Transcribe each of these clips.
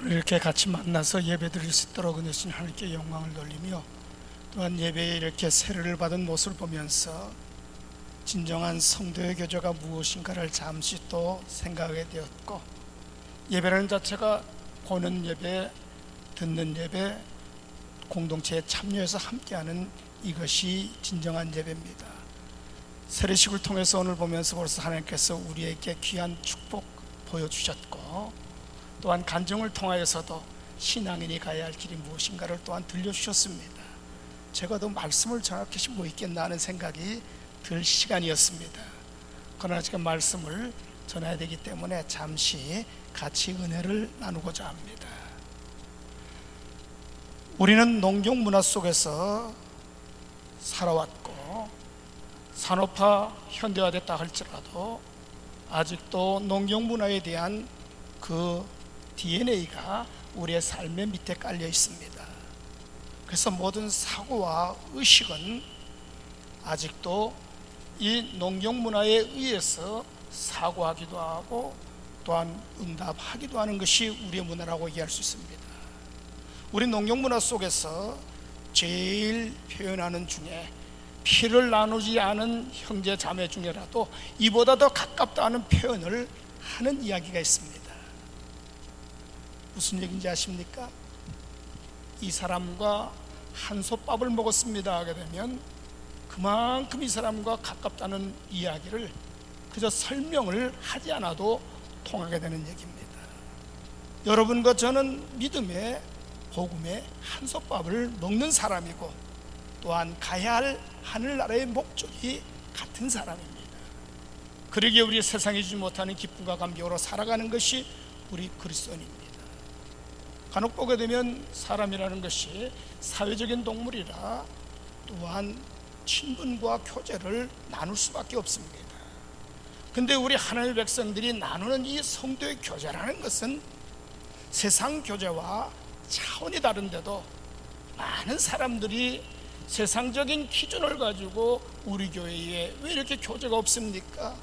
이렇게 같이 만나서 예배 드릴 수 있도록 은혜 주신 하나님께 영광을 돌리며, 또한 예배에 이렇게 세례를 받은 모습을 보면서 진정한 성도의 교제가 무엇인가를 잠시 또 생각하게 되었고, 예배라는 자체가 보는 예배, 듣는 예배, 공동체에 참여해서 함께하는 이것이 진정한 예배입니다. 세례식을 통해서 오늘 보면서 벌써 하나님께서 우리에게 귀한 축복 보여주셨고, 또한 간증을 통하여서도 신앙인이 가야 할 길이 무엇인가를 또한 들려주셨습니다. 제가 더 말씀을 전할 것이 뭐 있겠나 하는 생각이 들 시간이었습니다. 그러나 지금 말씀을 전해야 되기 때문에 잠시 같이 은혜를 나누고자 합니다. 우리는 농경 문화 속에서 살아왔고, 산업화 현대화됐다 할지라도 아직도 농경 문화에 대한 그 DNA가 우리의 삶의 밑에 깔려 있습니다. 그래서 모든 사고와 의식은 아직도 이 농경 문화에 의해서 사고하기도 하고 또한 응답하기도 하는 것이 우리의 문화라고 얘기할 수 있습니다. 우리 농경 문화 속에서 제일 표현하는 중에 피를 나누지 않은 형제 자매 중에라도 이보다 더 가깝다 하는 표현을 하는 이야기가 있습니다. 무슨 얘기인지 아십니까? 이 사람과 한솥밥을 먹었습니다 하게 되면 그만큼 이 사람과 가깝다는 이야기를 그저 설명을 하지 않아도 통하게 되는 얘기입니다. 여러분과 저는 믿음의 복음의 한솥밥을 먹는 사람이고, 또한 가야 할 하늘나라의 목적이 같은 사람입니다. 그러기에 우리 세상이 주지 못하는 기쁨과 감격으로 살아가는 것이 우리 그리스도인입니다. 간혹 보게 되면 사람이라는 것이 사회적인 동물이라 또한 친분과 교제를 나눌 수밖에 없습니다. 근데 우리 하나님의 백성들이 나누는 이 성도의 교제라는 것은 세상 교제와 차원이 다른데도 많은 사람들이 세상적인 기준을 가지고 우리 교회에 왜 이렇게 교제가 없습니까?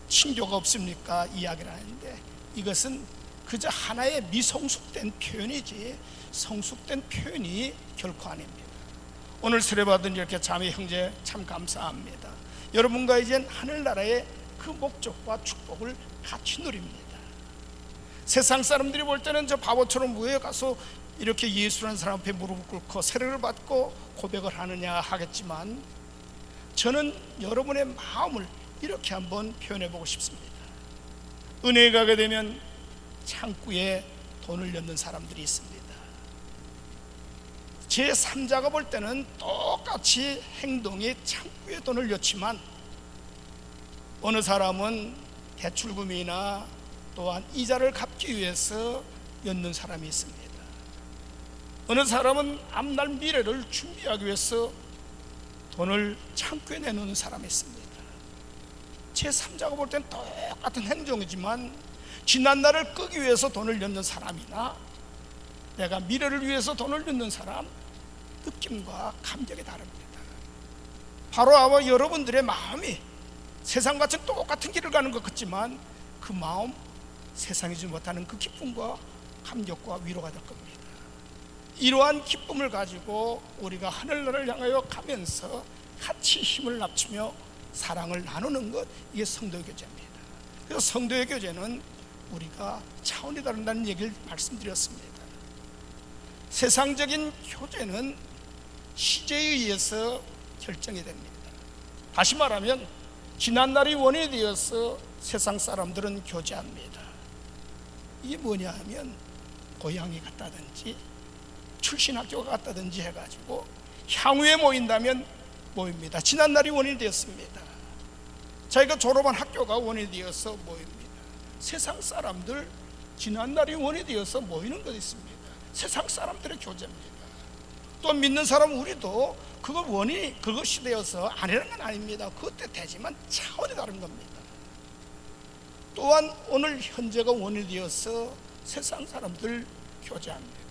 친교가 없습니까? 이야기를 하는데, 이것은 그저 하나의 미성숙된 표현이지 성숙된 표현이 결코 아닙니다. 오늘 세례받은 이렇게 자매 형제 참 감사합니다. 여러분과 이젠 하늘나라의 그 목적과 축복을 같이 누립니다. 세상 사람들이 볼 때는 저 바보처럼 왜 가서 이렇게 예수라는 사람 앞에 무릎을 꿇고 세례를 받고 고백을 하느냐 하겠지만, 저는 여러분의 마음을 이렇게 한번 표현해 보고 싶습니다. 은혜에 가게 되면 창구에 돈을 넣는 사람들이 있습니다. 제3자가 볼 때는 똑같이 행동이 창구에 돈을 넣지만, 어느 사람은 대출금이나 또한 이자를 갚기 위해서 넣는 사람이 있습니다. 어느 사람은 앞날 미래를 준비하기 위해서 돈을 창구에 내놓는 사람이 있습니다. 제3자가 볼 때는 똑같은 행동이지만 지난 날을 끄기 위해서 돈을 넣는 사람이나 내가 미래를 위해서 돈을 넣는 사람, 느낌과 감정이 다릅니다. 바로 아마 여러분들의 마음이 세상같이 똑같은 길을 가는 것 같지만 그 마음, 세상이 주지 못하는 그 기쁨과 감격과 위로가 될 겁니다. 이러한 기쁨을 가지고 우리가 하늘나라를 향하여 가면서 같이 힘을 합치며 사랑을 나누는 것, 이게 성도의 교제입니다. 그래서 성도의 교제는 우리가 차원이 다른다는 얘기를 말씀드렸습니다. 세상적인 교제는 시제에 의해서 결정이 됩니다. 다시 말하면 지난날이 원인이 되어서 세상 사람들은 교제합니다. 이게 뭐냐 하면 고향이 같다든지 출신 학교가 같다든지 해가지고 향후에 모인다면 모입니다. 지난날이 원인이 되었습니다. 자기가 졸업한 학교가 원인이 되어서 모입니다. 세상 사람들 지난날이 원인이 되어서 모이는 것이 있습니다. 세상 사람들의 교제입니다. 또 믿는 사람 우리도 그걸 원인이 그것이 되어서 아니라는 건 아닙니다. 그것도 되지만 차원이 다른 겁니다. 또한 오늘 현재가 원인이 되어서 세상 사람들 교제합니다.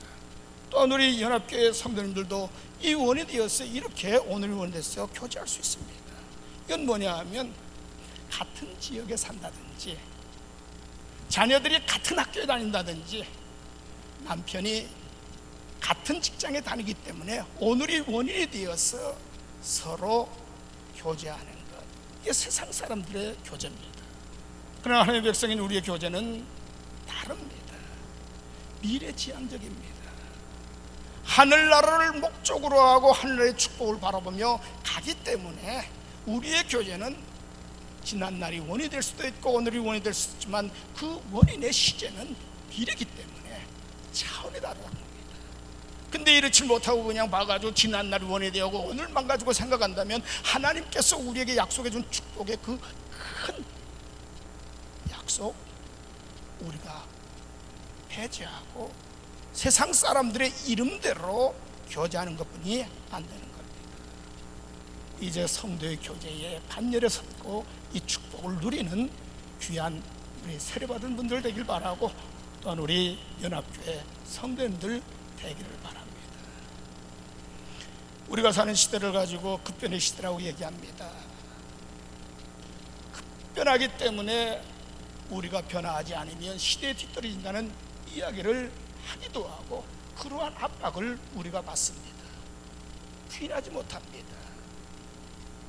또한 우리 연합교회 성도님들도 이 원인이 되어서 이렇게 오늘 원인이 되어서 교제할 수 있습니다. 이건 뭐냐 하면 같은 지역에 산다든지 자녀들이 같은 학교에 다닌다든지 남편이 같은 직장에 다니기 때문에 오늘이 원인이 되어서 서로 교제하는 것, 이게 세상 사람들의 교제입니다. 그러나 하나님의 백성인 우리의 교제는 다릅니다. 미래지향적입니다. 하늘나라를 목적으로 하고 하늘의 축복을 바라보며 가기 때문에 우리의 교제는 지난날이 원이 될 수도 있고 오늘이 원이 될 수도 있지만 그 원인의 시제는 미래이기 때문에 차원이 다르다. 근데 이렇지 못하고 그냥 봐가지고 지난날이 원이 되고 오늘만 가지고 생각한다면 하나님께서 우리에게 약속해 준 축복의 그 큰 약속 우리가 배제하고 세상 사람들의 이름대로 교제하는 것뿐이 안 되는 겁니다. 이제 성도의 교제에 반열에 섰고 이 축복을 누리는 귀한 우리 세례받은 분들 되길 바라고, 또한 우리 연합교회 성도님들 되기를 바랍니다. 우리가 사는 시대를 가지고 급변의 시대라고 얘기합니다. 급변하기 때문에 우리가 변화하지 않으면 시대에 뒤떨어진다는 이야기를 하기도 하고 그러한 압박을 우리가 받습니다. 부인하지 못합니다.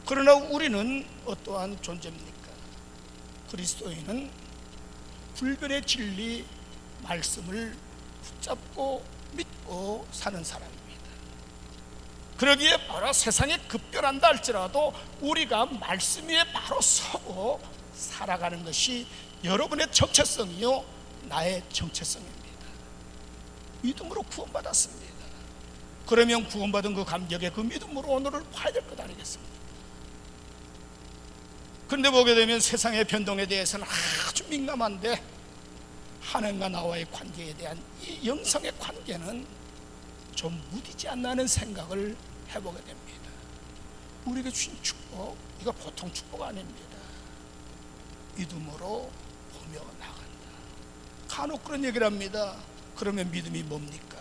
그러나 우리는 어떠한 존재입니까? 그리스도인은 불변의 진리 말씀을 붙잡고 믿고 사는 사람입니다. 그러기에 바로 세상에 급변한다 할지라도 우리가 말씀 위에 바로 서고 살아가는 것이 여러분의 정체성이요 나의 정체성입니다. 믿음으로 구원받았습니다. 그러면 구원받은 그 감격에 그 믿음으로 오늘을 봐야 될 것 아니겠습니까? 그런데 보게 되면 세상의 변동에 대해서는 아주 민감한데 하나님과 나와의 관계에 대한 이 영성의 관계는 좀 무디지 않나 하는 생각을 해보게 됩니다. 우리에게 주신 축복, 이거 보통 축복 아닙니다. 믿음으로 보며 나간다. 간혹 그런 얘기를 합니다. 그러면 믿음이 뭡니까?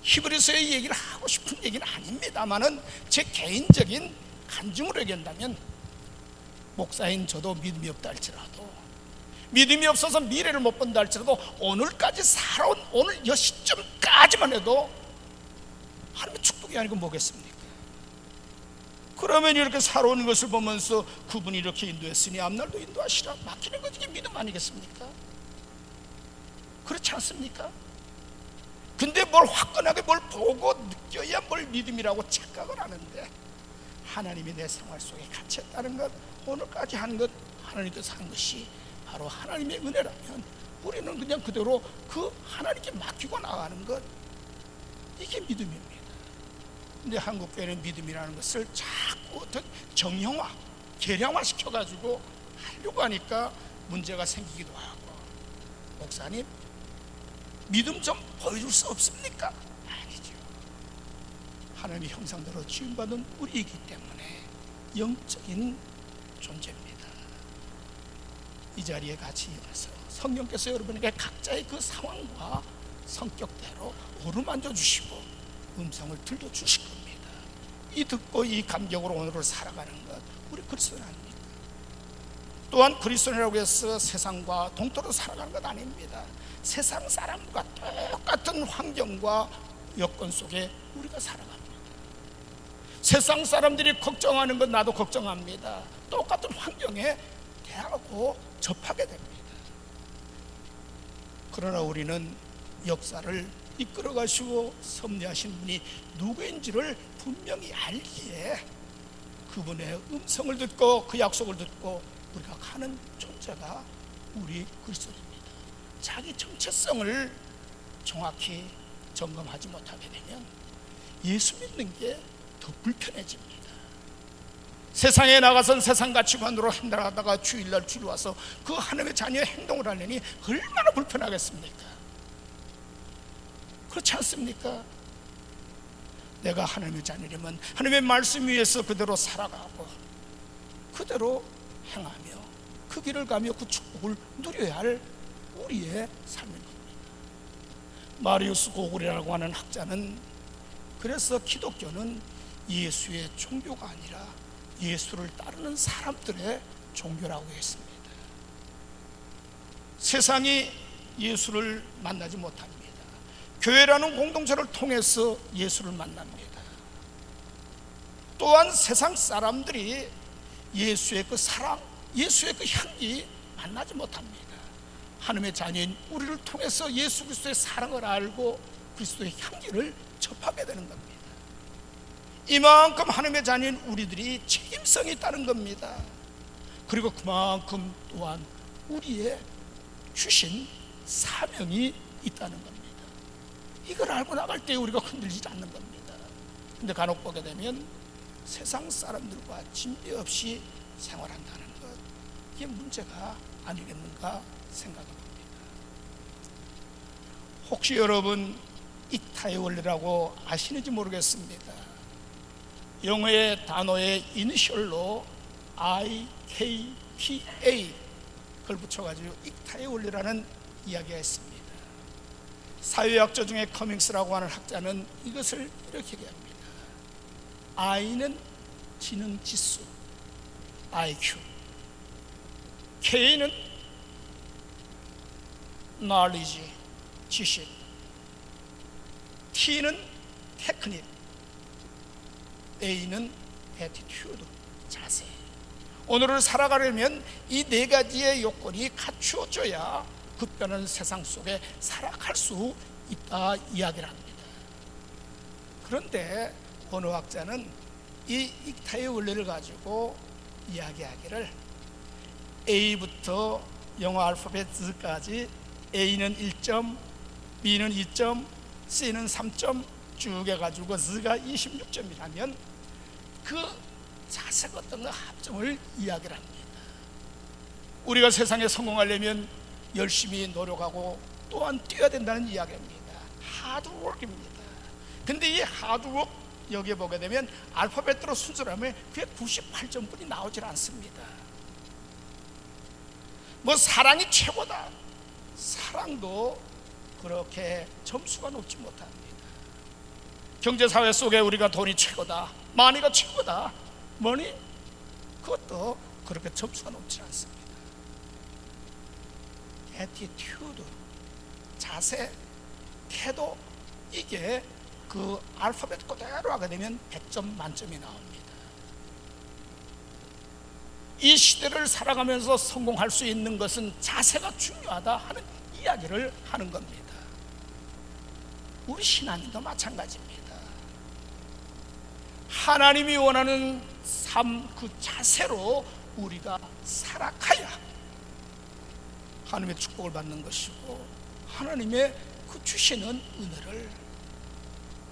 히브리서의 얘기를 하고 싶은 얘기는 아닙니다만은 제 개인적인 간증으로 얘기한다면 목사인 저도 믿음이 없다 할지라도, 믿음이 없어서 미래를 못 본다 할지라도 오늘까지 살아온 오늘 여 시점까지만 해도 하나님의 축복이 아니고 뭐겠습니까? 그러면 이렇게 살아오는 것을 보면서 그분이 이렇게 인도했으니 앞날도 인도하시라, 맡기는 것이 이게 믿음 아니겠습니까? 그렇지 않습니까? 근데 뭘 화끈하게 뭘 보고 느껴야 뭘 믿음이라고 착각을 하는데, 하나님이 내 생활 속에 같이 했다는 것, 오늘까지 한 것, 하나님께서 한 것이 바로 하나님의 은혜라면 우리는 그냥 그대로 그 하나님께 맡기고 나가는 것, 이게 믿음입니다. 근데 한국교회는 믿음이라는 것을 자꾸 어떤 정형화, 계량화 시켜가지고 하려고 하니까 문제가 생기기도 하고, 목사님 믿음 좀 보여줄 수 없습니까? 아니죠. 하나님의 형상대로 지음받은 우리이기 때문에 영적인 존재입니다. 이 자리에 같이 일어나서 성령께서 여러분에게 각자의 그 상황과 성격대로 어루만져 주시고 음성을 들려주실 겁니다. 이 듣고 이 감격으로 오늘을 살아가는 것, 우리 그리스도인 아닙니까? 또한 그리스도인이라고 해서 세상과 동떨어져 살아가는 것 아닙니다. 세상 사람과 똑같은 환경과 여건 속에 우리가 살아갑니다. 세상 사람들이 걱정하는 것 나도 걱정합니다. 똑같은 환경에 대하고 접하게 됩니다. 그러나 우리는 역사를 이끌어 가시고 섭리하신 분이 누구인지를 분명히 알기에 그분의 음성을 듣고 그 약속을 듣고 우리가 가는 존재가 우리 그리스도입니다. 자기 정체성을 정확히 점검하지 못하게 되면 예수 믿는 게 더 불편해집니다. 세상에 나가선 세상 가치관으로 행동하다가 주일날 주일 와서 그 하나님의 자녀의 행동을 하려니 얼마나 불편하겠습니까? 그렇지 않습니까? 내가 하나님의 자녀라면 하나님의 말씀 위에서 그대로 살아가고 그대로 행하며 그 길을 가며 그 축복을 누려야 할 우리의 삶인 겁니다. 마리우스 고글이라고 하는 학자는 그래서 기독교는 예수의 종교가 아니라 예수를 따르는 사람들의 종교라고 했습니다. 세상이 예수를 만나지 못합니다. 교회라는 공동체를 통해서 예수를 만납니다. 또한 세상 사람들이 예수의 그 사랑, 예수의 그 향기 만나지 못합니다. 하나님의 자녀인 우리를 통해서 예수 그리스도의 사랑을 알고 그리스도의 향기를 접하게 되는 겁니다. 이만큼 하나님의 자녀인 우리들이 책임성이 있다는 겁니다. 그리고 그만큼 또한 우리의 주신 사명이 있다는 겁니다. 이걸 알고 나갈 때 우리가 흔들리지 않는 겁니다. 근데 간혹 보게 되면 세상 사람들과 진배 없이 생활한다는 것, 이게 문제가 아니겠는가 생각합니다. 혹시 여러분 이타의 원리라고 아시는지 모르겠습니다. 영어의 단어의 이니셜로 IKPA 그걸 붙여가지고 이타의 원리라는 이야기가 있습니다. 사회학자 중에 커밍스라고 하는 학자는 이것을 이렇게 얘기합니다. I는 지능지수 IQ, K는 knowledge 지식, T는 테크닉, A는 attitude 자세. 오늘을 살아가려면 이 네 가지의 요건이 갖추어져야 급변하는 세상 속에 살아갈 수 있다 이야기를 합니다. 그런데 언어학자는 이 이타의 원리를 가지고 이야기하기를 A부터 영어 알파벳 Z까지 A는 1점, B는 2점, C는 3점 쭉 해가지고 Z가 26점이라면 그 자세가 어떤 합점을 이야기를 합니다. 우리가 세상에 성공하려면 열심히 노력하고 또한 뛰어야 된다는 이야기입니다. 하드워크입니다. 근데 이 하드워크 여기에 보게 되면 알파벳으로 순서로 하면 그게 98점뿐이 나오질 않습니다. 뭐 사랑이 최고다, 사랑도 그렇게 점수가 높지 못합니다. 경제사회 속에 우리가 돈이 최고다, 마니가 최고다, 머니 그것도 그렇게 점수가 높지 않습니다. 애티튜드, 자세, 태도, 이게 그 알파벳 그대로 하게 되면 100점 만점이 나옵니다. 이 시대를 살아가면서 성공할 수 있는 것은 자세가 중요하다 하는 이야기를 하는 겁니다. 우리 신앙인도 마찬가지입니다. 하나님이 원하는 삶, 그 자세로 우리가 살아가야 하나님의 축복을 받는 것이고 하나님의 그 주시는 은혜를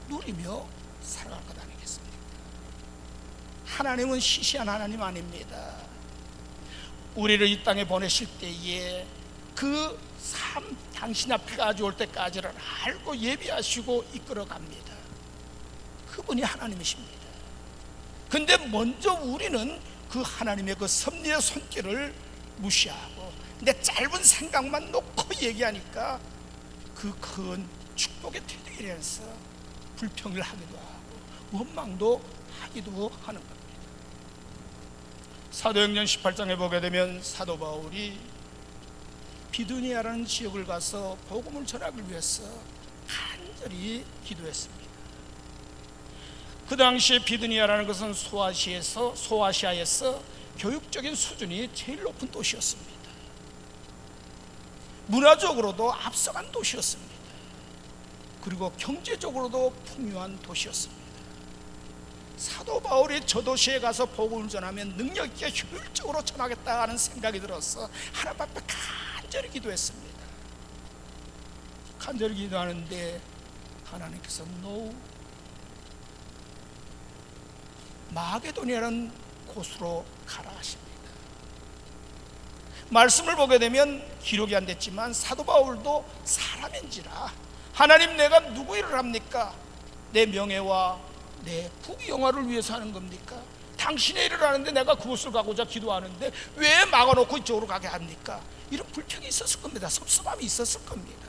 누리며 살아갈 것 아니겠습니까? 하나님은 시시한 하나님 아닙니다. 우리를 이 땅에 보내실 때에 그 삶 당신 앞에 가져올 때까지를 알고 예비하시고 이끌어 갑니다. 그분이 하나님이십니다. 근데 먼저 우리는 그 하나님의 그 섭리의 손길을 무시하고 내 짧은 생각만 놓고 얘기하니까 그 큰 축복의 태도에서 불평을 하기도 하고 원망도 하기도 하는 겁니다. 사도행전 18장에 보게 되면 사도 바울이 비두니아라는 지역을 가서 복음을 전하기 위해서 간절히 기도했습니다. 그 당시에 비두니아라는 것은 소아시아에서 교육적인 수준이 제일 높은 도시였습니다. 문화적으로도 앞서간 도시였습니다. 그리고 경제적으로도 풍요한 도시였습니다. 사도 바울이 저 도시에 가서 복음을 전하면 능력 있게 효율적으로 전하겠다 하는 생각이 들어서 하나님 앞에 간절히 기도했습니다. 간절히 기도하는데 하나님께서 no, 마게도니아라는 곳으로 가라 하십니다. 말씀을 보게 되면 기록이 안 됐지만 사도 바울도 사람인지라 하나님 내가 누구 일을 합니까? 내 명예와 내 부귀영화를 위해서 하는 겁니까? 당신의 일을 하는데 내가 그곳을 가고자 기도하는데 왜 막아놓고 이쪽으로 가게 합니까? 이런 불평이 있었을 겁니다. 섭섭함이 있었을 겁니다.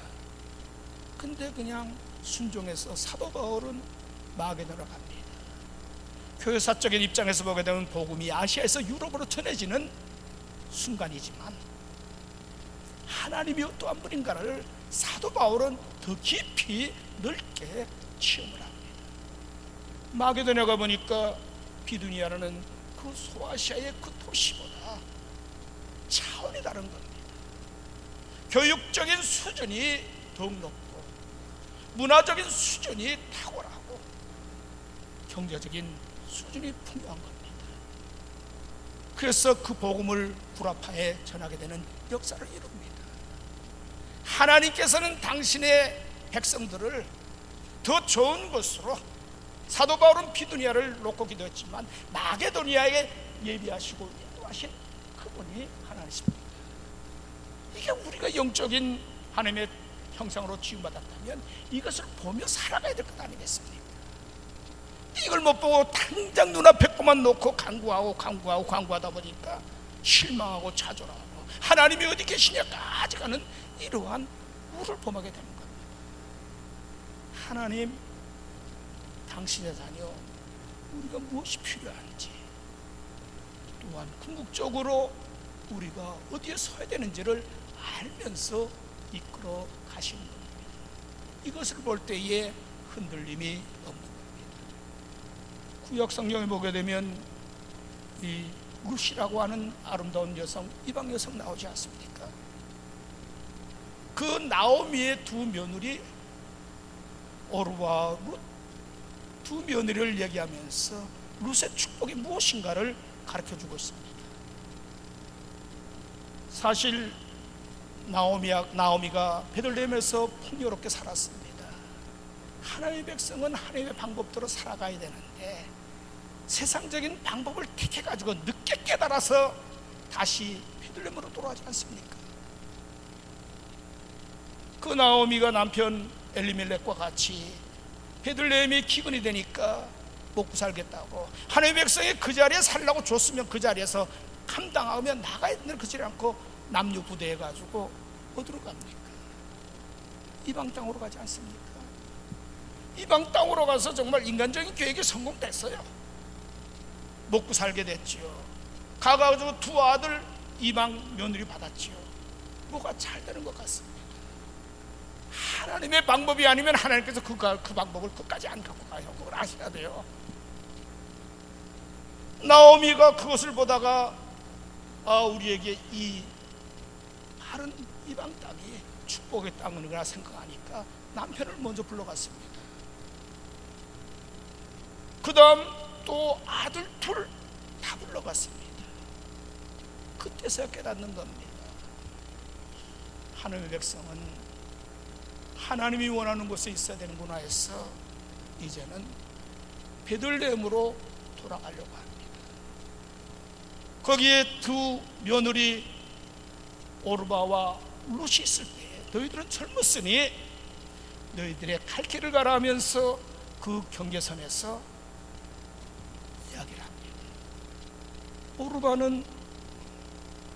근데 그냥 순종해서 사도 바울은 마게도로 갑니다. 교회사적인 입장에서 보게 되면 복음이 아시아에서 유럽으로 전해지는 순간이지만 하나님이 어떠한 분인가를 사도 바울은 더 깊이 넓게 체험을 합니다. 마게도냐에 가보니까 비두니아라는 그 소아시아의 그 도시보다 차원이 다른 겁니다. 교육적인 수준이 더욱 높고 문화적인 수준이 탁월하고 경제적인 수준이 풍부한 겁니다. 그래서 그 복음을 구라파에 전하게 되는 역사를 이룹니다. 하나님께서는 당신의 백성들을 더 좋은 곳으로, 사도 바울은 비두니아를 놓고 기도했지만 마게도니아에 예비하시고 인도하신 그분이 하나님이십니다. 이게 우리가 영적인 하나님의 형상으로 지음받았다면 이것을 보며 살아가야 될 것 아니겠습니까? 이걸 못 보고 당장 눈앞에 것만 놓고 간구하다 보니까 실망하고 좌절하고 하나님이 어디 계시냐까지 가는 이러한 우를 범하게 되는 겁니다. 하나님, 당신의 자녀 우리가 무엇이 필요한지, 또한 궁극적으로 우리가 어디에 서야 되는지를 알면서 이끌어 가시는 겁니다. 이것을 볼 때에 흔들림이 없는 겁니다. 구약 성경에 보게 되면 이 룻이라고 하는 아름다운 여성, 이방 여성 나오지 않습니까? 그 나오미의 두 며느리 오르와 룻, 두 며느리를 얘기하면서 룻의 축복이 무엇인가를 가르쳐주고 있습니다. 사실 나오미가 베들레헴에서 풍요롭게 살았습니다. 하나님의 백성은 하나님의 방법대로 살아가야 되는데 세상적인 방법을 택해가지고 늦게 깨달아서 다시 베들레헴으로 돌아가지 않습니까? 그 나오미가 남편 엘리멜렉과 같이 베들레헴이 기근이 되니까 먹고 살겠다고 하나님의 백성이 그 자리에 살라고 줬으면 그 자리에서 감당하면 나가야 되는 그 자리에 않고 남녀 부대해 가지고 어디로 갑니까? 이방 땅으로 가지 않습니까? 이방 땅으로 가서 정말 인간적인 계획이 성공됐어요. 먹고 살게 됐지요. 가가지고 두 아들 이방 며느리 받았지요. 뭐가 잘 되는 것 같습니다. 하나님의 방법이 아니면 하나님께서 그 방법을 끝까지 안 갖고 가요. 그걸 아셔야 돼요. 나오미가 그것을 보다가 우리에게 이 다른 이방 땅이 축복의 땅이구나 생각하니까 남편을 먼저 불러갔습니다. 그 다음 또 아들 둘 다 불러갔습니다. 그때서야 깨닫는 겁니다. 하나님의 백성은 하나님이 원하는 곳에 있어야 되는구나 해서 이제는 베들레헴으로 돌아가려고 합니다. 거기에 두 며느리 오르바와 룻이 있을 때 너희들은 젊었으니 너희들의 갈 길을 가라 하면서 그 경계선에서 이야기를 합니다. 오르바는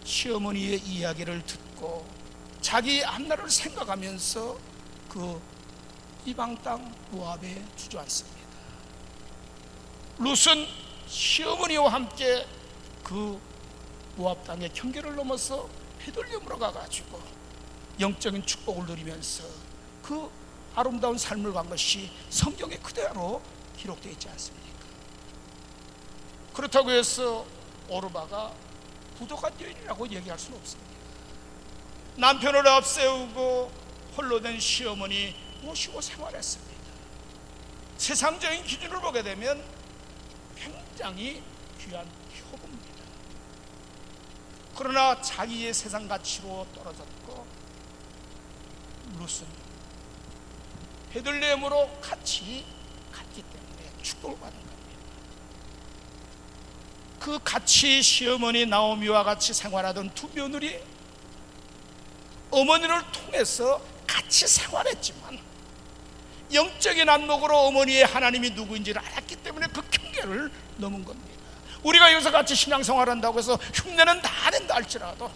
시어머니의 이야기를 듣고 자기 앞나라를 생각하면서 그 이방 땅 모압에 주저앉습니다. 룻은 시어머니와 함께 그 모압 땅의 경계를 넘어서 베들레헴으로 가가지고 영적인 축복을 누리면서 그 아름다운 삶을 간 것이 성경에 그대로 기록되어 있지 않습니까? 그렇다고 해서 오르바가 부도가 여인이라고 얘기할 수는 없습니다. 남편을 앞세우고 홀로 된 시어머니 모시고 생활했습니다. 세상적인 기준을 보게 되면 굉장히 귀한 효부입니다. 그러나 자기의 세상 가치로 떨어졌고 룻은 베들레헴으로 같이 갔기 때문에 축복을 받은 겁니다. 그 같이 시어머니 나오미와 같이 생활하던 두 며느리 어머니를 통해서 같이 생활했지만 영적인 안목으로 어머니의 하나님이 누구인지를 알았기 때문에 그 경계를 넘은 겁니다. 우리가 여기서 같이 신앙생활한다고 해서 흉내는 다 낸다 할지라도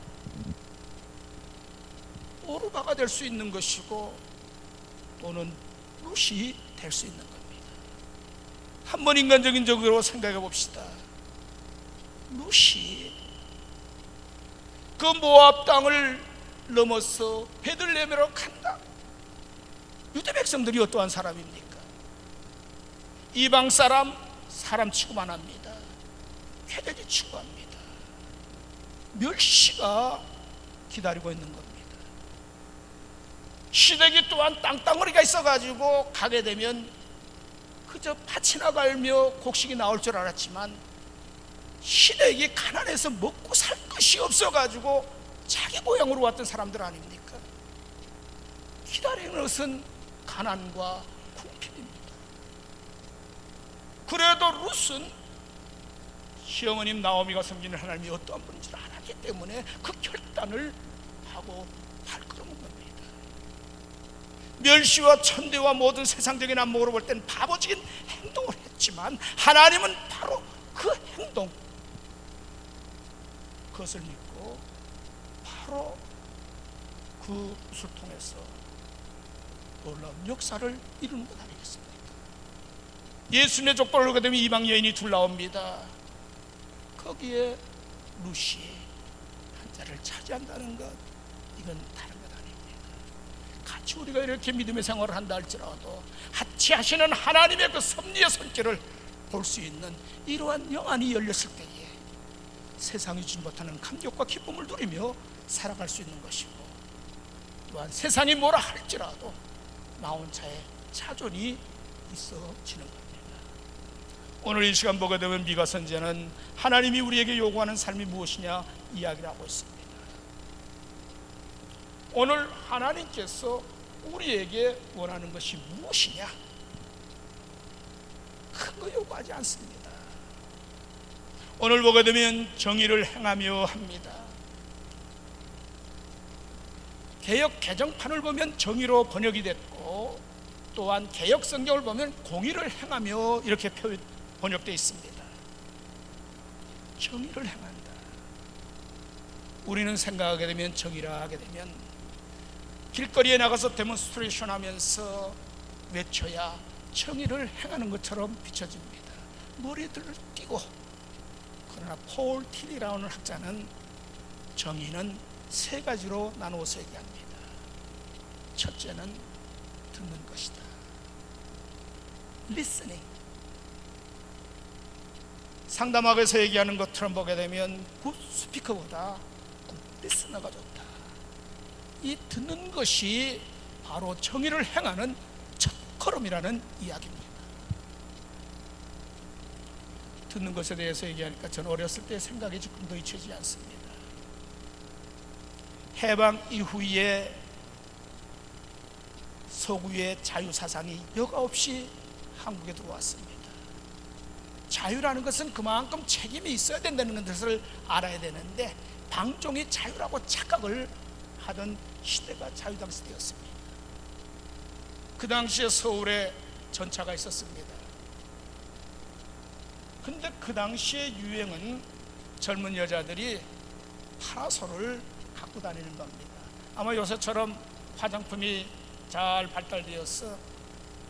오르바가 될 수 있는 것이고 또는 룻이 될 수 있는 겁니다. 한번 인간적인 적으로 생각해 봅시다. 룻이 그 모압 땅을 넘어서 베들레헴으로 간다. 유대 백성들이 어떠한 사람입니까? 이방 사람 취급만 합니다. 회대지 취급합니다. 멸시가 기다리고 있는 겁니다. 시댁이 또한 땅덩어리가 있어가지고 가게 되면 그저 밭이나 갈며 곡식이 나올 줄 알았지만 시댁이 가난해서 먹고 살 것이 없어가지고 자기 고향으로 왔던 사람들 아닙니까? 기다리는 것은 가난과 궁핍입니다. 그래도 룻은 시어머님 나오미가 섬기는 하나님이 어떠한 분인지를 알았기 때문에 그 결단을 하고 발걸음한 겁니다. 멸시와 천대와 모든 세상적인 안목으로 볼 때는 바보적인 행동을 했지만 하나님은 바로 그 행동, 그것을 믿고 바로 그 룻을 통해서 놀라운 역사를 이루는 것 아니겠습니까? 예수님의 족보를 오게 되면 이방 여인이 둘 나옵니다. 거기에 룻이 한 자를 차지한다는 것, 이건 다른 것 아닙니다. 같이 우리가 이렇게 믿음의 생활을 한다 할지라도 같이 하시는 하나님의 그 섭리의 손길을 볼 수 있는 이러한 영안이 열렸을 때에 세상이 주지 못하는 감격과 기쁨을 누리며 살아갈 수 있는 것이고, 또한 세상이 뭐라 할지라도 나 혼자의 자존이 있어지는 겁니다. 오늘 이 시간 보게 되면 미가 선지자는 하나님이 우리에게 요구하는 삶이 무엇이냐 이야기를 하고 있습니다. 오늘 하나님께서 우리에게 원하는 것이 무엇이냐? 큰 거 요구하지 않습니다. 오늘 보게 되면 정의를 행하며 합니다. 개역 개정판을 보면 정의로 번역이 됐고, 또한 개역 성경을 보면 공의를 행하며 이렇게 번역되어 있습니다. 정의를 행한다. 우리는 생각하게 되면, 정의라 하게 되면 길거리에 나가서 데몬스트레이션 하면서 외쳐야 정의를 행하는 것처럼 비춰집니다. 머리들을 띄고. 그러나 폴 틸리라는 학자는 정의는 세 가지로 나누어서 얘기합니다. 첫째는 듣는 것이다. listening. 상담학에서 얘기하는 것처럼 보게 되면 굿 스피커보다 굿 리스너가 좋다. 이 듣는 것이 바로 정의를 행하는 첫걸음이라는 이야기입니다. 듣는 것에 대해서 얘기하니까 저는 어렸을 때 생각이 조금도 잊혀지지 않습니다. 해방 이후에 서구의 자유사상이 여과 없이 한국에 들어왔습니다. 자유라는 것은 그만큼 책임이 있어야 된다는 것을 알아야 되는데, 방종이 자유라고 착각을 하던 시대가 자유당 시대였습니다. 그 당시에 서울에 전차가 있었습니다. 근데 그 당시의 유행은 젊은 여자들이 파라솔을 갖고 다니는 겁니다. 아마 요새처럼 화장품이 잘 발달되어서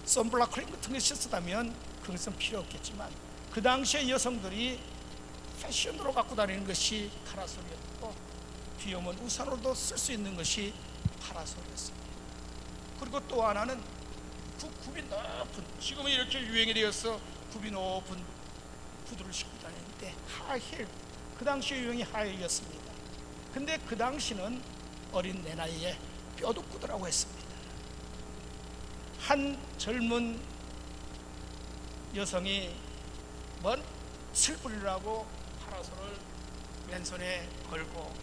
선블락 크림 같은 게 있었다면 그것은 필요 없겠지만, 그 당시에 여성들이 패션으로 갖고 다니는 것이 파라솔이었고, 비 오면 우산으로도 쓸 수 있는 것이 파라솔이었습니다. 그리고 또 하나는 굽이 높은, 지금은 이렇게 유행이 되어서 굽이 높은 구두를 신고 다니는데 하이힐, 그 당시의 유행이 하이힐이었습니다. 근데 그 당시는 어린 내 나이에 뼈도구두라고 했습니다. 한 젊은 여성이 멋을 부리려고 파라솔을 왼손에 걸고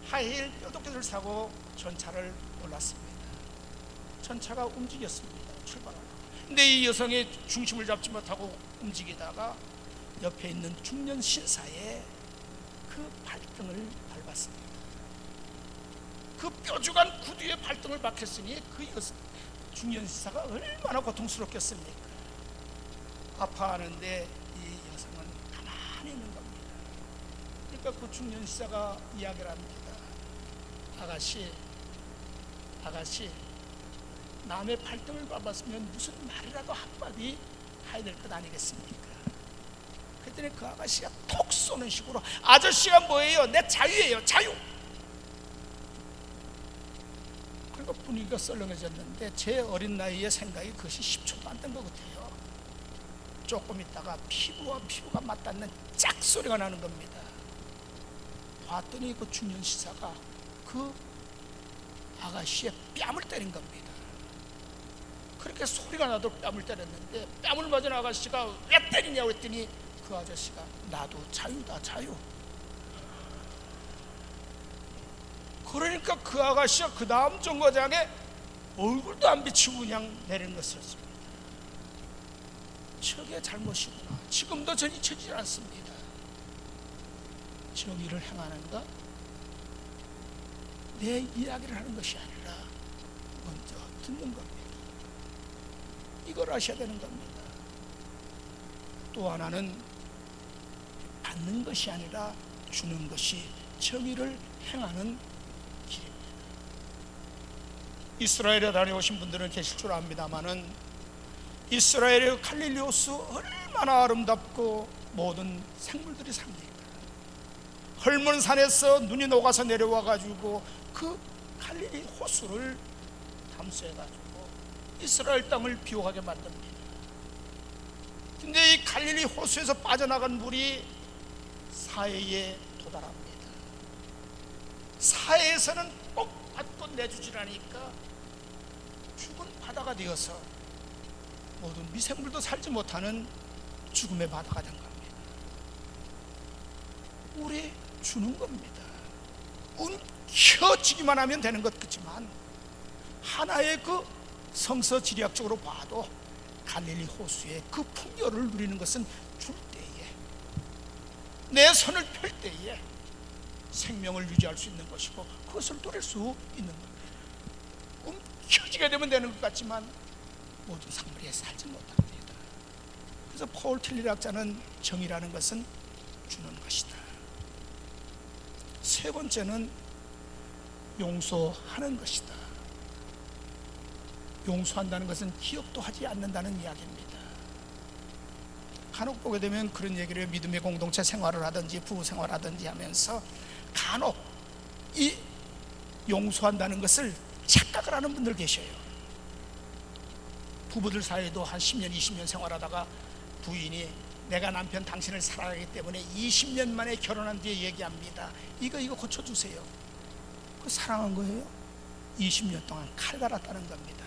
하이힐 뼈도구를 사고 전차를 올랐습니다. 전차가 움직였습니다. 출발하고. 근데 이 여성의 중심을 잡지 못하고 움직이다가 옆에 있는 중년 신사의 그 발등을 밟았습니다. 그 뾰족한 구두에 발등을 박혔으니 그 중년 신사가 얼마나 고통스럽겠습니까? 아파하는데 이 여성은 가만히 있는 겁니다. 그러니까 그 중년 신사가 이야기를 합니다. 아가씨, 남의 발등을 밟았으면 무슨 말이라도 한마디 해야 될 것 아니겠습니까? 그랬더니 그 아가씨가 톡 쏘는 식으로, 아저씨가 뭐예요? 내 자유예요, 자유. 그리고 분위기가 썰렁해졌는데 제 어린 나이의 생각이 그것이 10초도 안 된 것 같아요. 조금 있다가 피부와 피부가 맞닿는 짝 소리가 나는 겁니다. 봤더니 그 중년 시사가 그 아가씨의 뺨을 때린 겁니다. 그렇게 소리가 나도록 뺨을 때렸는데, 뺨을 맞은 아가씨가 왜 때리냐고 했더니 그 아저씨가 나도 자유다 자유. 그러니까 그 아가씨가 그 다음 정거장에 얼굴도 안 비치고 그냥 내리는 것이었습니다. 저게 잘못이구나. 지금도 전 잊혀지지 않습니다. 정의를 행하는가? 내 이야기를 하는 것이 아니라 먼저 듣는 겁니다. 이걸 아셔야 되는 겁니다. 또 하나는 받는 것이 아니라 주는 것이 정의를 행하는 길입니다. 이스라엘에 다녀오신 분들은 계실 줄 압니다마는 이스라엘의 갈릴리 호수 얼마나 아름답고 모든 생물들이 삽니까? 헐문 산에서 눈이 녹아서 내려와 가지고 그 갈릴리 호수를 담수해 가지고 이스라엘 땅을 비옥하게 만듭니다. 근데 이 갈릴리 호수에서 빠져나간 물이 사해에 도달합니다. 사해에서는 꼭 받고 내주질 않으니까 죽은 바다가 되어서 모든 미생물도 살지 못하는 죽음의 바다가 된 겁니다. 우리 주는 겁니다. 움켜쥐기만 하면 되는 것 같지만 하나의 그 성서 지리학적으로 봐도 갈릴리 호수의 그 풍요를 누리는 것은 줄 때에, 내 손을 펼 때에 생명을 유지할 수 있는 것이고 그것을 누릴 수 있는 겁니다. 움켜쥐게 되면 되는 것 같지만 모든 생물이 살지 못합니다. 그래서 폴 틸리 학자는 정의라는 것은 주는 것이다. 세 번째는 용서하는 것이다. 용서한다는 것은 기억도 하지 않는다는 이야기입니다. 간혹 보게 되면 그런 얘기를 해요. 믿음의 공동체 생활을 하든지 부부 생활하든지 하면서 간혹 이 용서한다는 것을 착각을 하는 분들 계셔요. 부부들 사이에도 한 10년 20년 생활하다가 부인이 내가 남편 당신을 사랑하기 때문에 20년 만에 결혼한 뒤에 얘기합니다. 이거 고쳐주세요. 그 사랑한 거예요? 20년 동안 칼 갈았다는 겁니다.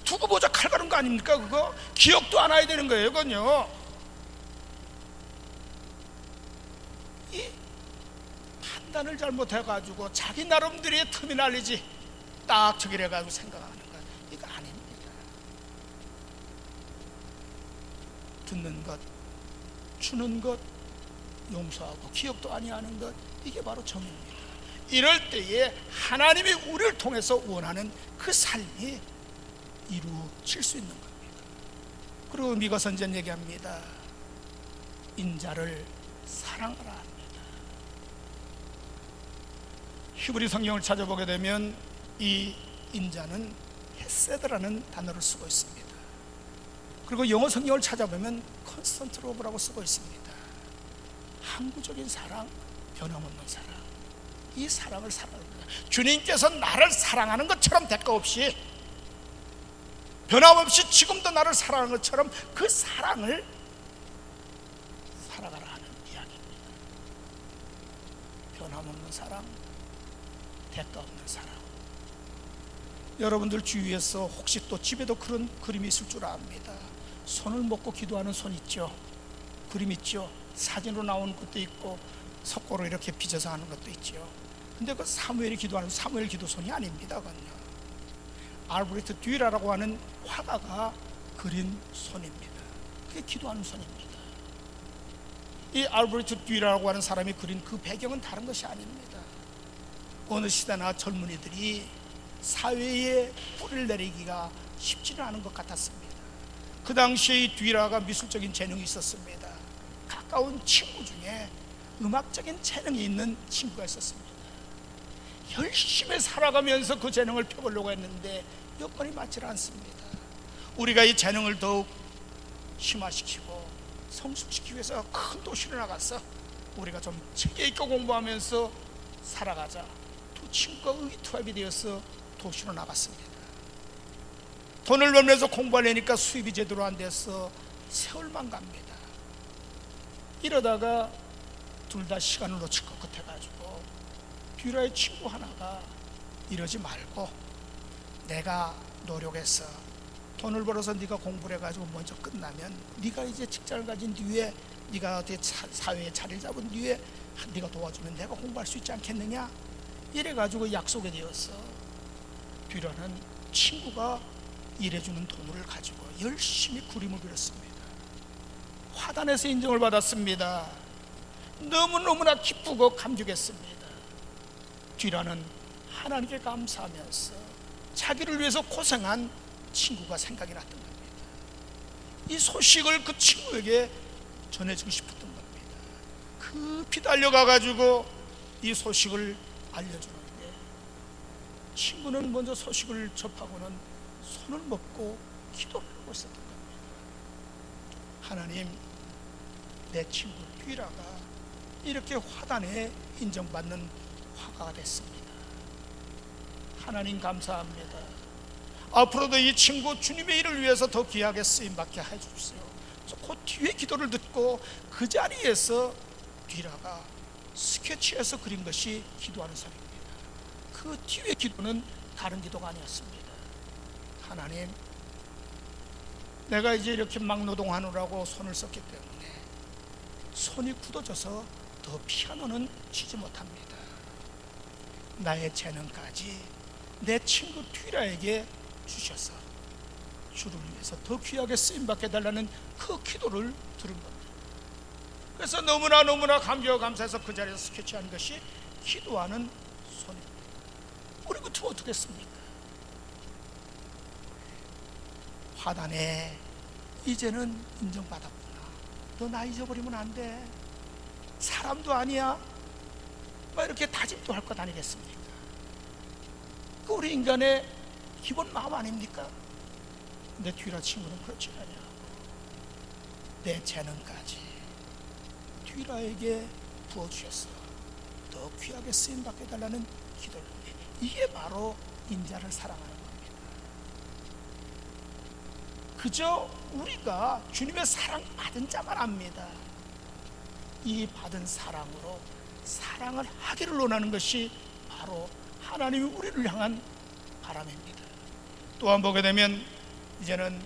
두고 보자 칼 가는 거 아닙니까? 그거 기억도 안 해야 되는 거예요. 그건요, 이 판단을 잘못해가지고 자기 나름대로의 터미널리지 딱 저기를 해가지고 생각하는 거, 이거 아닙니다. 듣는 것, 주는 것, 용서하고 기억도 아니하는 것, 이게 바로 정의입니다. 이럴 때에 하나님이 우리를 통해서 원하는 그 삶이 이루어질 수 있는 겁니다. 그리고 미가 선지자는 얘기합니다. 인자를 사랑하라 합니다. 히브리 성경을 찾아보게 되면 이 인자는 헤세드라는 단어를 쓰고 있습니다. 그리고 영어 성경을 찾아보면 컨스턴트 러브라고 쓰고 있습니다. 항구적인 사랑, 변함없는 사랑. 이 사랑을 사랑합니다. 주님께서 나를 사랑하는 것처럼 대가 없이, 변함없이 지금도 나를 사랑하는 것처럼 그 사랑을 살아가라 하는 이야기입니다. 변함없는 사랑, 대가 없는 사랑. 여러분들 주위에서 혹시 또 집에도 그런 그림이 있을 줄 압니다. 손을 먹고 기도하는 손 있죠? 그림 있죠? 사진으로 나오는 것도 있고 석고로 이렇게 빚어서 하는 것도 있죠. 근데 그 사무엘이 기도하는 사무엘 기도손이 아닙니다. 그건요, 알브레히트 듀라라고 하는 화가가 그린 손입니다. 그게 기도하는 손입니다. 이 알브레히트 듀라라고 하는 사람이 그린 그 배경은 다른 것이 아닙니다. 어느 시대나 젊은이들이 사회에 뿌리를 내리기가 쉽지는 않은 것 같았습니다. 그 당시에 이 듀라가 미술적인 재능이 있었습니다. 가까운 친구 중에 음악적인 재능이 있는 친구가 있었습니다. 열심히 살아가면서 그 재능을 펴보려고 했는데 여건이 맞지 않습니다. 우리가 이 재능을 더욱 심화시키고 성숙시키기 위해서 큰 도시로 나가서 우리가 좀 체계 있게 공부하면서 살아가자. 두 친구가 의기투합이 되어서 도시로 나갔습니다. 돈을 벌면서 공부하려니까 수입이 제대로 안 돼서 세월만 갑니다. 이러다가 둘 다 시간을 놓칠 것 같아가지고 듀라의 친구 하나가 이러지 말고 내가 노력해서 돈을 벌어서 네가 공부를 해가지고 먼저 끝나면 네가 이제 직장을 가진 뒤에 네가 어떻게 사회에 자리를 잡은 뒤에 네가 도와주면 내가 공부할 수 있지 않겠느냐, 이래가지고 약속이 되어서 듀라는 친구가 일해주는 돈을 가지고 열심히 그림을 그렸습니다. 화단에서 인정을 받았습니다. 너무너무나 기쁘고 감격했습니다. 듀라는 하나님께 감사하면서 자기를 위해서 고생한 친구가 생각이 났던 겁니다. 이 소식을 그 친구에게 전해주고 싶었던 겁니다. 급히 달려가가지고 이 소식을 알려주는데 친구는 먼저 소식을 접하고는 손을 먹고 기도를 하고 있었던 겁니다. 하나님, 내 친구 듀라가 이렇게 화단에 인정받는 화가가 됐습니다. 하나님 감사합니다. 앞으로도 이 친구 주님의 일을 위해서 더 귀하게 쓰임받게 해주십시오. 그 뒤에 기도를 듣고 그 자리에서 듀라가 스케치해서 그린 것이 기도하는 소리입니다. 그 뒤에 기도는 다른 기도가 아니었습니다. 하나님, 내가 이제 이렇게 막노동하느라고 손을 썼기 때문에 손이 굳어져서 더 피아노는 치지 못합니다. 나의 재능까지 내 친구 듀라에게 주셔서 주를 위해서 더 귀하게 쓰임받게 해달라는 그 기도를 들은 겁니다. 그래서 너무나 감격 감사해서 그 자리에서 스케치한 것이 기도하는 손입니다. 우리 같으면 어떻게 했습니까? 화단에 이제는 인정받았구나, 너 나 잊어버리면 안 돼, 사람도 아니야, 막 이렇게 다짐도 할 것 아니겠습니까? 그 우리 인간의 기본 마음 아닙니까? 내 듀라 친구는 그렇지 않냐고 내 재능까지 듀라에게 부어주셔서 더 귀하게 쓰임받게 해달라는 기도를 해. 이게 바로 인자를 사랑하는 겁니다. 그저 우리가 주님의 사랑 받은 자만 압니다. 이 받은 사랑으로 사랑을 하기를 원하는 것이 바로 하나님이 우리를 향한 바람입니다. 또한 보게 되면 이제는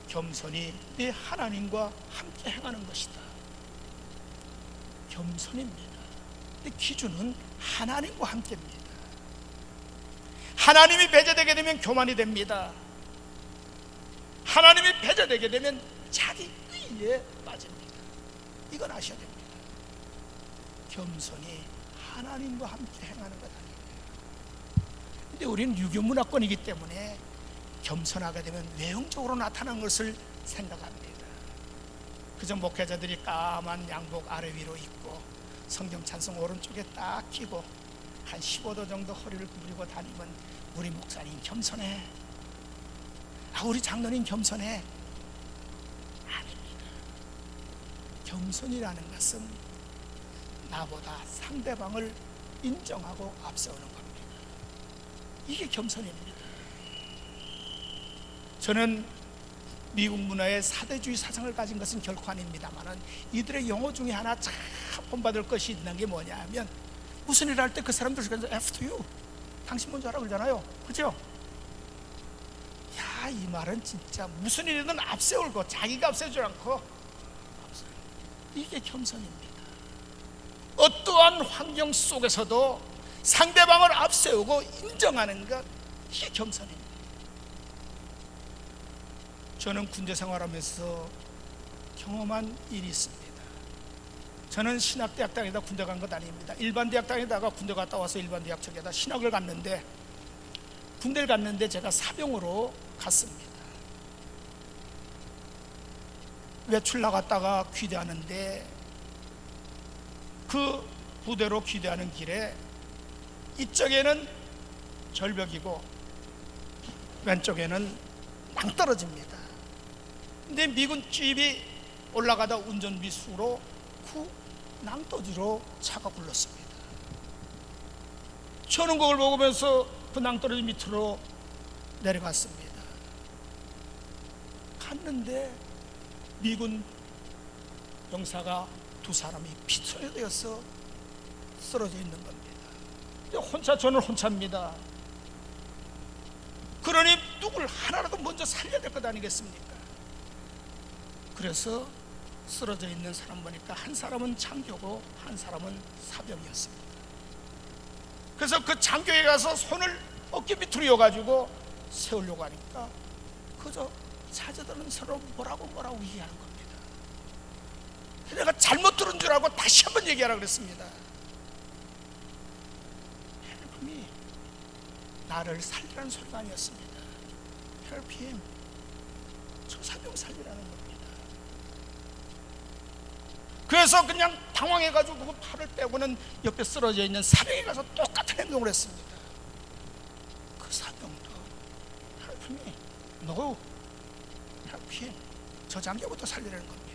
겸손히 내 하나님과 함께 행하는 것이다. 겸손입니다. 기준은 하나님과 함께입니다. 하나님이 배제되게 되면 교만이 됩니다. 하나님이 배제되게 되면 자기 의에 빠집니다. 이건 아셔야 됩니다. 겸손히 하나님과 함께 행하는 것 아닙니다. 근데 우리는 유교 문화권이기 때문에 겸손하게 되면 외형적으로 나타난 것을 생각합니다. 그저 목회자들이 까만 양복 아래 위로 입고 성경 찬송 오른쪽에 딱 끼고 한 15도 정도 허리를 구부리고 다니면 우리 목사님 겸손해, 우리 장로님 겸손해. 아닙니다. 겸손이라는 것은 나보다 상대방을 인정하고 앞세우는 겁니다. 이게 겸손입니다. 저는 미국 문화의 사대주의 사상을 가진 것은 결코 아닙니다만 이들의 용어 중에 하나 참 본받을 것이 있는 게 뭐냐 하면 무슨 일을 할 때 그 사람들 after you, 당신 먼저 하라 그러잖아요. 그렇죠? 야, 이 말은 진짜 무슨 일이든 앞세울고 자기가 앞세우지 않고 이게 겸손입니다. 어떠한 환경 속에서도 상대방을 앞세우고 인정하는 것, 이게 겸손입니다. 저는 군대 생활하면서 경험한 일이 있습니다. 저는 신학대학 다니다 군대 간 것 아닙니다. 일반 대학 다니다가 군대 갔다 와서 일반 대학 쪽에다 신학을 갔는데, 군대를 갔는데 제가 사병으로 갔습니다. 외출 나갔다가 귀대하는데 그 부대로 귀대하는 길에 이쪽에는 절벽이고 왼쪽에는 낭떠러집니다. 근데 미군 집이 올라가다 운전비수로 그 낭떠러지로 차가 굴렀습니다. 저는 그걸 먹으면서 그 낭떠러지 밑으로 내려갔습니다. 갔는데 미군 병사가 두 사람이 피투성이 되어서 쓰러져 있는 겁니다. 저는 혼자입니다. 그러니 누굴 하나라도 먼저 살려야 될 것 아니겠습니까? 그래서 쓰러져 있는 사람 보니까 한 사람은 장교고 한 사람은 사병이었습니다. 그래서 그 장교에 가서 손을 어깨 밑으로 이어가지고 세우려고 하니까 그저 사제들은 서로 뭐라고 얘기하는 겁니다. 내가 잘못 들은 줄 알고 다시 한번 얘기하라 그랬습니다. 헬프미, 나를 살리라는 소리가 아니었습니다. 헬프임, 저 사병 살리라는 겁니다. 그래서 그냥 당황해가지고 그 팔을 빼고는 옆에 쓰러져 있는 사병에 가서 똑같은 행동을 했습니다. 그 사병도 헬프미, 너 헬프임, 저 장교부터 살리라는 겁니다.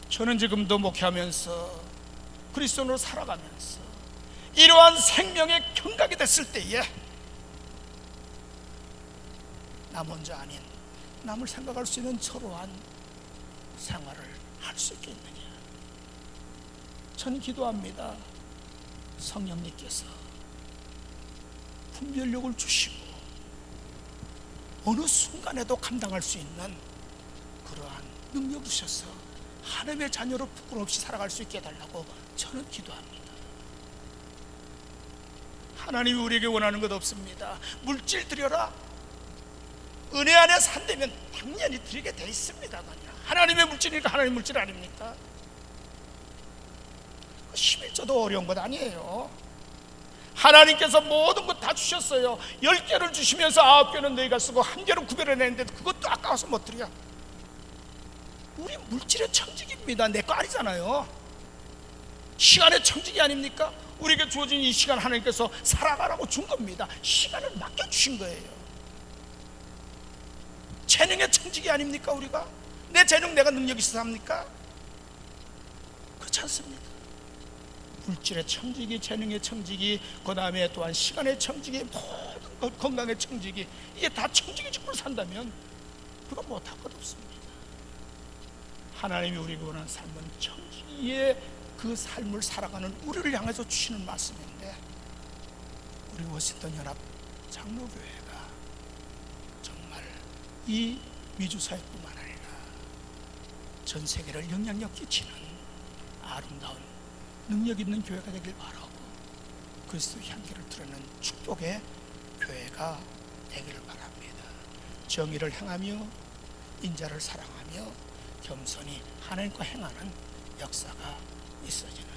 저는 지금도 목회하면서 그리스도인으로 살아가면서 이러한 생명의 경각이 됐을 때에 나 먼저 아닌 남을 생각할 수 있는 저러한 생활을 할 수 있겠느냐. 저는 기도합니다. 성령님께서 분별력을 주시고 어느 순간에도 감당할 수 있는 그러한 능력 주셔서 하나님의 자녀로 부끄럼 없이 살아갈 수 있게 해달라고 저는 기도합니다. 하나님이 우리에게 원하는 것 없습니다. 물질 드려라. 은혜 안에 산다면 당연히 드리게 돼 있습니다만요. 하나님의 물질이니까 하나님 물질 아닙니까? 11조도 어려운 것 아니에요. 하나님께서 모든 것 다 주셨어요. 10개를 주시면서 9개는 너희가 쓰고 1개는 구별해냈는데 그것도 아까워서 못 드려. 우리 물질의 청직입니다. 내 거 아니잖아요. 시간의 청직이 아닙니까? 우리에게 주어진 이 시간 하나님께서 살아가라고 준 겁니다. 시간을 맡겨주신 거예요. 재능의 청직이 아닙니까? 우리가 내 재능 내가 능력이 있어서 합니까? 그렇지 않습니다. 물질의 청직이, 재능의 청직이, 그 다음에 또한 시간의 청직이, 모든 것, 건강의 청직이, 이게 다 청직이 짓고 산다면 그거 못할 것 없습니다. 하나님이 우리에게 원하는 삶은 청지기의 그 삶을 살아가는 우리를 향해서 주시는 말씀인데, 우리 워싱턴 연합 장로교회가 정말 이 미주사회뿐만 아니라 전 세계를 영향력 끼치는 아름다운 능력 있는 교회가 되길 바라고, 그리스도 향기를 드러내는 축복의 교회가 되기를 바랍니다. 정의를 행하며 인자를 사랑하며 겸손히 하나님과 행하는 역사가 있어지는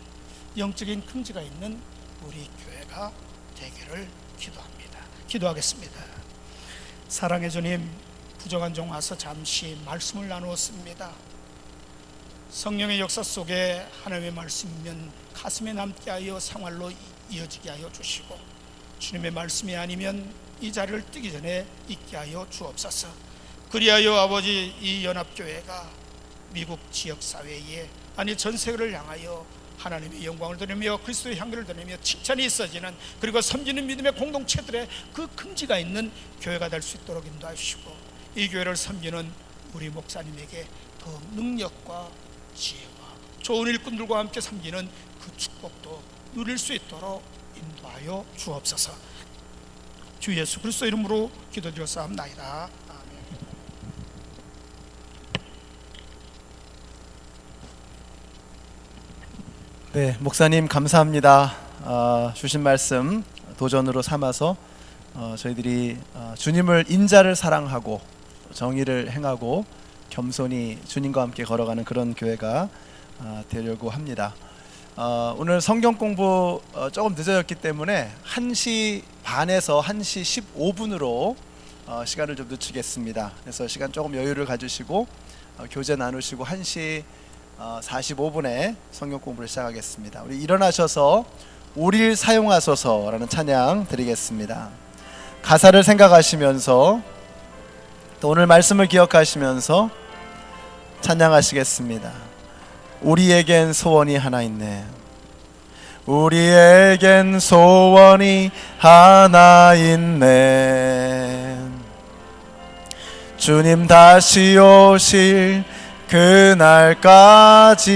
영적인 금지가 있는 우리 교회가 되기를 기도합니다. 기도하겠습니다. 사랑의 주님, 부정한 종 와서 잠시 말씀을 나누었습니다. 성령의 역사 속에 하나님의 말씀이면 가슴에 남게 하여 생활로 이어지게 하여 주시고, 주님의 말씀이 아니면 이 자리를 뜨기 전에 있게 하여 주옵소서. 그리하여 아버지, 이 연합교회가 미국 지역사회에, 아니 전 세계를 향하여 하나님의 영광을 드리며 그리스도의 향기를 드리며 칭찬이 있어지는, 그리고 섬기는 믿음의 공동체들의 그 금지가 있는 교회가 될 수 있도록 인도하시고, 이 교회를 섬기는 우리 목사님에게 더 능력과 지혜와 좋은 일꾼들과 함께 섬기는 그 축복도 누릴 수 있도록 인도하여 주옵소서. 주 예수 그리스도 이름으로 기도드렸사옵나이다. 네, 목사님 감사합니다. 주신 말씀 도전으로 삼아서 저희들이 주님을, 인자를 사랑하고 정의를 행하고 겸손히 주님과 함께 걸어가는 그런 교회가 되려고 합니다. 오늘 성경 공부 조금 늦어졌기 때문에 1시 반에서 1시 15분으로 시간을 좀 늦추겠습니다. 그래서 시간 조금 여유를 가지시고 교제 나누시고 1시 45분에 성경 공부를 시작하겠습니다. 우리 일어나셔서 우리를 사용하소서라는 찬양 드리겠습니다. 가사를 생각하시면서 또 오늘 말씀을 기억하시면서 찬양하시겠습니다. 우리에겐 소원이 하나 있네. 우리에겐 소원이 하나 있네. 주님 다시 오실 그날까지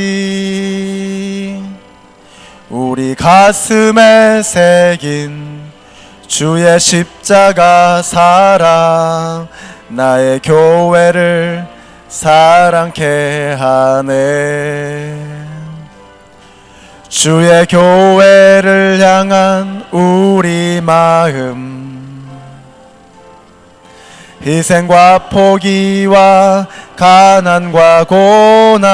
우리 가슴에 새긴 주의 십자가 사랑 나의 교회를 사랑케 하네. 주의 교회를 향한 우리 마음 희생과 포기와 가난과 고난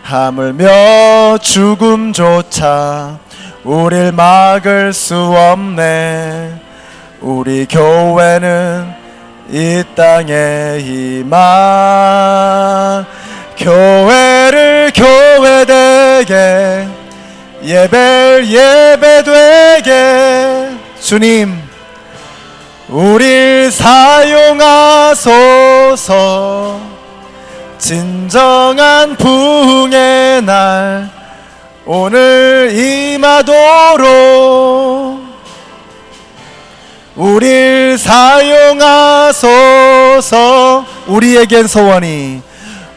하물며 죽음조차 우릴 막을 수 없네. 우리 교회는 이 땅의 희망 교회를 교회되게 예배를 예배되게 주님 우릴 사용하소서. 진정한 부흥의 날 오늘 임하도록 우릴 사용하소서.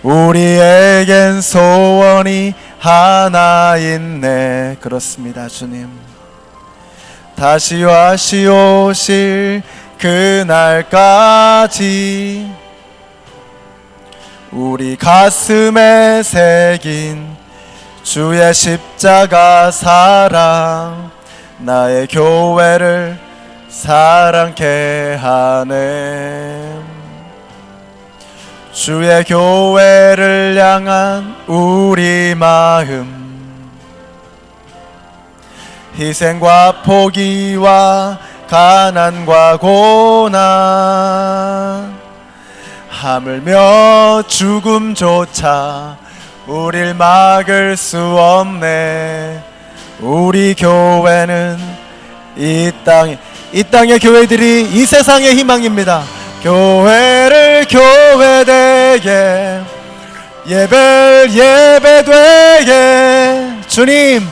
우리에겐 소원이 하나 있네. 그렇습니다 주님. 다시 오실 그날까지 우리 가슴에 새긴 주의 십자가 사랑 나의 교회를 사랑케 하네. 주의 교회를 향한 우리 마음 희생과 포기와 가난과 고난 하물며 죽음조차 우릴 막을 수 없네. 우리 교회는 이 땅의 교회들이 이 세상의 희망입니다. 교회를 교회되게 예배를 예배되게 주님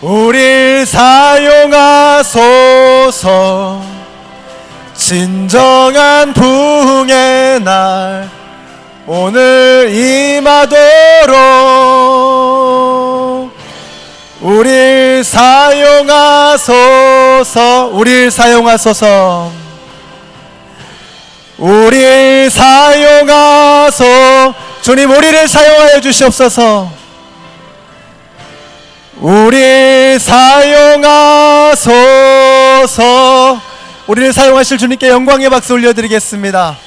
우릴 사용하소서. 진정한 부흥의 날 오늘 임하도록 우릴 사용하소서. 우릴 사용하소서. 우릴 사용하소. 주님 우리를 사용하여 주시옵소서. 우릴 사용하소서. 우리를 사용하실 주님께 영광의 박수 올려드리겠습니다.